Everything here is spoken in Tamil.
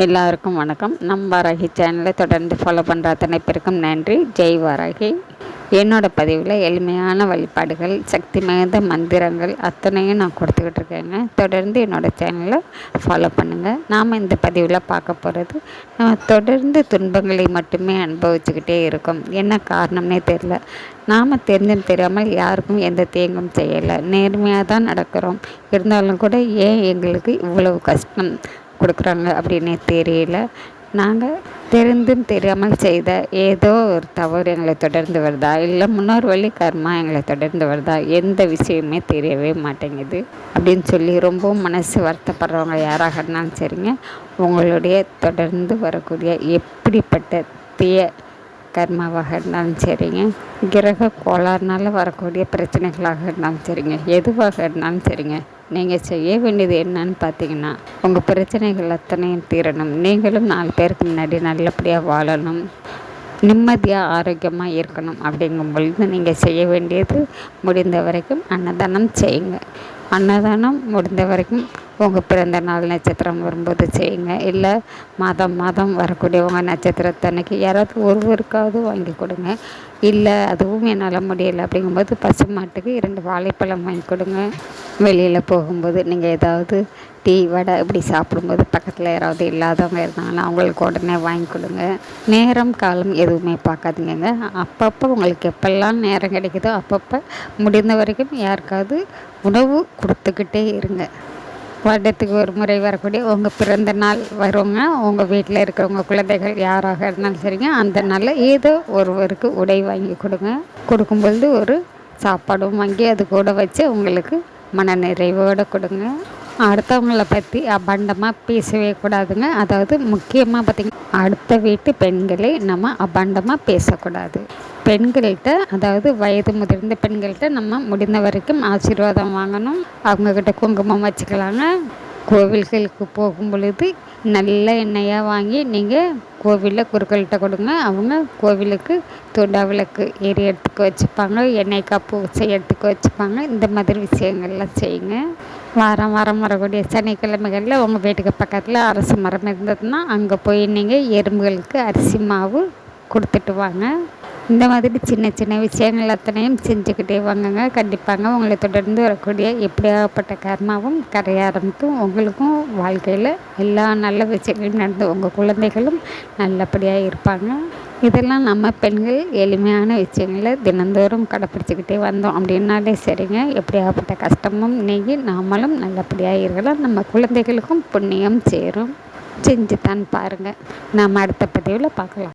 எல்லாருக்கும் வணக்கம். வாராகி சேனலை தொடர்ந்து ஃபாலோ பண்ணுற அத்தனை பேருக்கும் நன்றி. ஜெய் வாராகி. என்னோடய பதிவில் எளிமையான வழிபாடுகள், சக்தி மிகுந்த மந்திரங்கள் அத்தனையும் நான் கொடுத்துக்கிட்டு இருக்கேங்க. தொடர்ந்து என்னோடய சேனலை ஃபாலோ பண்ணுங்கள். நாம் இந்த பதிவில் பார்க்க போகிறது, நம்ம தொடர்ந்து துன்பங்களை மட்டுமே அனுபவிச்சுக்கிட்டே இருக்கோம். என்ன காரணம்னே தெரியல. நாம் தெரிஞ்சும் தெரியாமல் யாருக்கும் எந்த தீங்கும் செய்யலை, நேர்மையாக தான் நடக்கிறோம். இருந்தாலும் கூட ஏன் எங்களுக்கு இவ்வளவு கஷ்டம் கொடுக்குறாங்க அப்படின்னே தெரியல. நாங்கள் தெரிந்தும் தெரியாமல் செய்த ஏதோ ஒரு தவறு எங்களை தொடர்ந்து வருதா, இல்லை முன்னோர் வழி கர்மா எங்களை தொடர்ந்து வருதா, எந்த விஷயமே தெரியவே மாட்டேங்குது அப்படின்னு சொல்லி ரொம்பவும் மனசு வருத்தப்படுறவங்க யாராக இருந்தாலும் சரிங்க, உங்களுடைய தொடர்ந்து வரக்கூடிய எப்படிப்பட்ட தீய கர்மாவாக இருந்தாலும் சரிங்க, கிரக கோளாறுனால வரக்கூடிய பிரச்சனைகளாக இருந்தாலும் சரிங்க, எதுவாக இருந்தாலும் சரிங்க, நீங்கள் செய்ய வேண்டியது என்னன்னு பார்த்தீங்கன்னா, உங்கள் பிரச்சனைகள் அத்தனையும் தீரணும், நீங்களும் 4 பேருக்கு முன்னாடி நல்லபடியாக வாழணும், நிம்மதியாக ஆரோக்கியமாக இருக்கணும். அப்படிங்கும் பொழுது நீங்கள் செய்ய வேண்டியது முடிந்த வரைக்கும் அன்னதானம் செய்யுங்க. அன்னதானம் முடிந்த வரைக்கும் உங்கள் பிறந்த நாள் நட்சத்திரம் வரும்போது செய்யுங்க. இல்லை மாதம் வரக்கூடிய உங்கள் நட்சத்திரத்தன்னைக்கு யாராவது ஒருவருக்காவது வாங்கி கொடுங்க. இல்லை அதுவும் என்னால் முடியலை அப்படிங்கும்போது பசுமாட்டுக்கு 2 வாழைப்பழம் வாங்கி கொடுங்க. வெளியில் போகும்போது நீங்கள் ஏதாவது டீ வடை இப்படி சாப்பிடும்போது பக்கத்தில் யாராவது இல்லாதவங்க இருந்தாங்கன்னா அவங்களுக்கு உடனே வாங்கி கொடுங்க. நேரம் காலம் எதுவுமே பார்க்காதீங்க. அப்பப்போ உங்களுக்கு எப்பெல்லாம் நேரம் கிடைக்குதோ அப்பப்போ முடிந்த வரைக்கும் யாருக்காவது உணவு கொடுத்துக்கிட்டே இருங்க. வருடத்துக்கு ஒரு முறை வரக்கூடிய உங்கள் பிறந்த நாள் வருவங்க, உங்கள் வீட்டில் இருக்கிறவங்க குழந்தைகள் யாராக இருந்தாலும் சரிங்க, அந்த நாளில் ஏதோ ஒருவருக்கு உடை வாங்கி கொடுங்க. கொடுக்கும்பொழுது ஒரு சாப்பாடும் வாங்கி அது கூட வச்சு உங்களுக்கு மன நிறைவோடு கொடுங்க. அடுத்தவங்களை பற்றி அபாண்டமாக பேசவே கூடாதுங்க. அதாவது முக்கியமாக பார்த்திங்கன்னா, அடுத்த வீட்டு பெண்களை நம்ம அபாண்டமாக பேசக்கூடாது. பெண்கள்கிட்ட, அதாவது வயது முதிர்ந்த பெண்கள்கிட்ட நம்ம முடிந்த வரைக்கும் ஆசீர்வாதம் வாங்கணும். அவங்கக்கிட்ட குங்குமம் வச்சுக்கலாங்க. கோவில்களுக்கு போகும் பொழுது நல்ல எண்ணெயாக வாங்கி நீங்கள் கோவிலில் குருக்கள்கிட்ட கொடுங்க. அவங்க கோவிலுக்கு துண்டா விளக்கு எரியறதுக்கு வச்சுப்பாங்க, எண்ணெய் காப்பு செய்யறதுக்கு வச்சுப்பாங்க. இந்த மாதிரி விஷயங்கள்லாம் செய்யுங்க. வாரம் வரக்கூடிய சனிக்கிழமைகளில் உங்கள் வீட்டுக்கு பக்கத்தில் அரச மரம் இருந்ததுன்னா அங்கே போய் நீங்கள் எறும்புகளுக்கு அரிசி மாவு கொடுத்துட்டு வாங்க. இந்த மாதிரி சின்ன விஷயங்கள் அத்தனையும் செஞ்சுக்கிட்டே வாங்குங்க. கண்டிப்பாங்க உங்களை தொடர்ந்து வரக்கூடிய எப்படியாப்பட்ட கர்மாவும் கரைய ஆரம்பிக்கும். உங்களுக்கும் வாழ்க்கையில் எல்லா நல்ல விஷயங்களும் நடந்து உங்கள் குழந்தைகளும் நல்லபடியாக இருப்பாங்க. இதெல்லாம் நம்ம பெண்கள் எளிமையான விஷயங்களை தினந்தோறும் கடைப்பிடிச்சிக்கிட்டே வந்தோம் அப்படின்னாலே சரிங்க, எப்படியாப்பட்ட கஷ்டமும் நீங்கி நாமளும் நல்லபடியாக இருக்கலாம். நம்ம குழந்தைகளுக்கும் புண்ணியம் சேரும். செஞ்சு தான் பாருங்கள். நாம் அடுத்த பதிவில் பார்க்கலாம்.